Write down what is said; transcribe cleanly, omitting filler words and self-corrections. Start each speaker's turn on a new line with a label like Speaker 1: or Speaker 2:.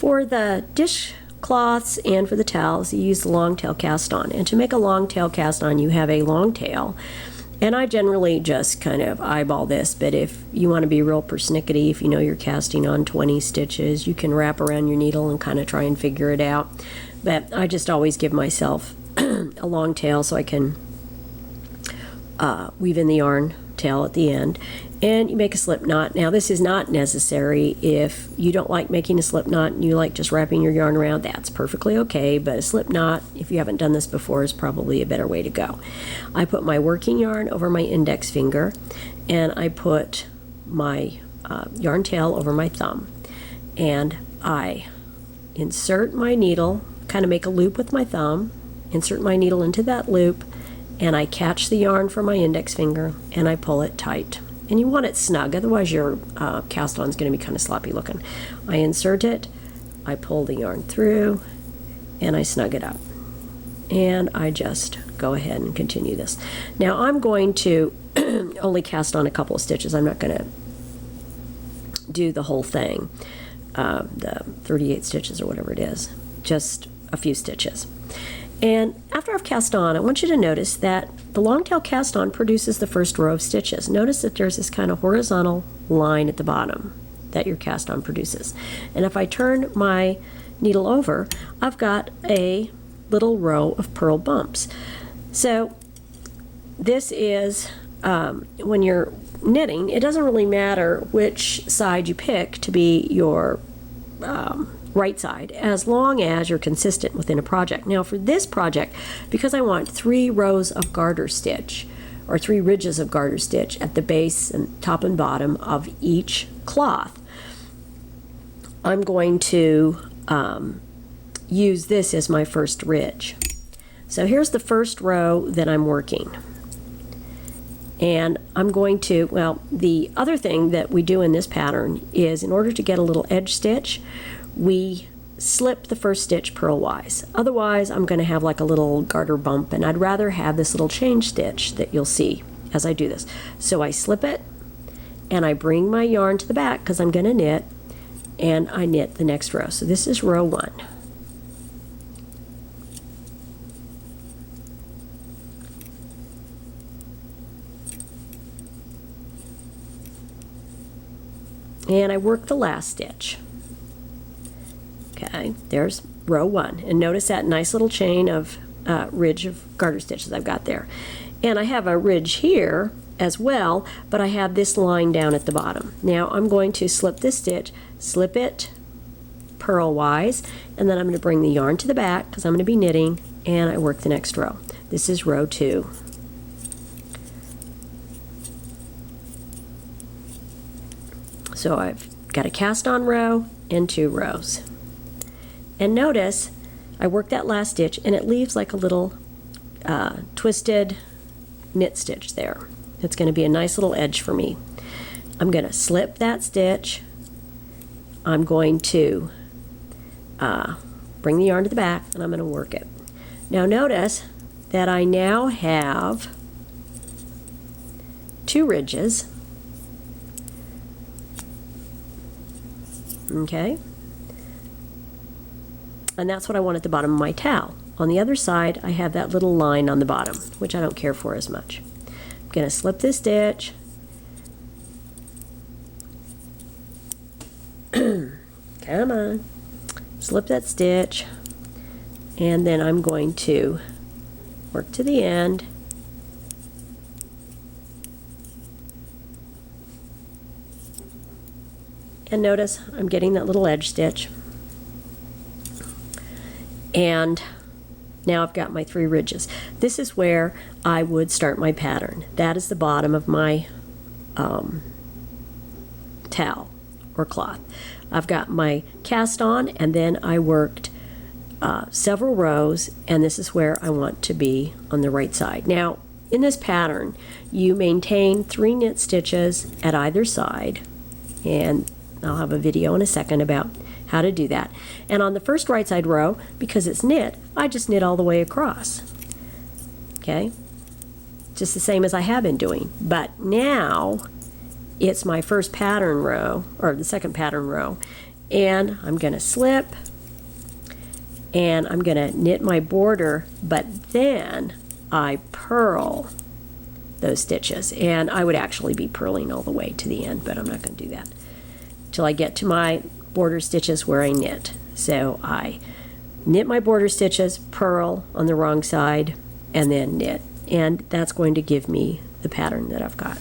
Speaker 1: For the dishcloths and for the towels, you use the long tail cast on. And to make a long tail cast on, you have a long tail. And I generally just kind of eyeball this, but if you want to be real persnickety, if you know you're casting on 20 stitches, you can wrap around your needle and kind of try and figure it out. But I just always give myself a long tail so I can weave in the yarn tail at the end. And you make a slip knot. Now this is not necessary if you don't like making a slip knot and you like just wrapping your yarn around. That's perfectly okay, but a slip knot, if you haven't done this before, is probably a better way to go. I put my working yarn over my index finger, and I put my yarn tail over my thumb, and I insert my needle, kind of make a loop with my thumb, insert my needle into that loop, and I catch the yarn from my index finger and I pull it tight. And you want it snug, otherwise your cast on is going to be kind of sloppy looking. I insert it, I pull the yarn through, and I snug it up. And I just go ahead and continue this. Now I'm going to only cast on a couple of stitches. I'm not going to do the whole thing, the 38 stitches or whatever it is, just a few stitches. And after I've cast on, I want you to notice that the long tail cast on produces the first row of stitches. Notice that there's this kind of horizontal line at the bottom that your cast on produces. And if I turn my needle over, I've got a little row of purl bumps. So this is, when you're knitting, it doesn't really matter which side you pick to be your right side, as long as you're consistent within a project. Now for this project, because I want 3 rows of garter stitch, or 3 ridges of garter stitch at the base and top and bottom of each cloth, I'm going to use this as my first ridge. So here's the first row that I'm working. And I'm going to, well, the other thing that we do in this pattern is, in order to get a little edge stitch, we slip the first stitch purlwise. Otherwise, I'm going to have like a little garter bump, and I'd rather have this little chain stitch that you'll see as I do this. So I slip it, and I bring my yarn to the back because I'm going to knit, and I knit the next row. So this is row 1. And I work the last stitch. Okay, there's row 1. And notice that nice little chain of ridge of garter stitches I've got there. And I have a ridge here as well, but I have this line down at the bottom. Now I'm going to slip this stitch, slip it purlwise, and then I'm going to bring the yarn to the back because I'm going to be knitting, and I work the next row. This is row 2. So I've got a cast on row and 2 rows. And notice I work that last stitch and it leaves like a little twisted knit stitch there. It's going to be a nice little edge for me. I'm going to slip that stitch. I'm going to bring the yarn to the back, and I'm going to work it. Now notice that I now have 2 ridges. Okay, and that's what I want at the bottom of my towel. On the other side, I have that little line on the bottom, which I don't care for as much. I'm going to slip this stitch, come on, slip that stitch, and then I'm going to work to the end, and notice I'm getting that little edge stitch. And now I've got my 3 ridges. This is where I would start my pattern. That is the bottom of my towel or cloth. I've got my cast on, and then I worked several rows, and this is where I want to be on the right side. Now in this pattern you maintain 3 knit stitches at either side, and I'll have a video in a second about how to do that. And on the first right side row, because it's knit, I just knit all the way across. Okay, just the same as I have been doing. But now it's my first pattern row, or the second pattern row, and I'm going to slip, and I'm going to knit my border, but then I purl those stitches. And I would actually be purling all the way to the end, but I'm not going to do that till I get to my border stitches where I knit. So I knit my border stitches, purl on the wrong side, and then knit. And that's going to give me the pattern that I've got.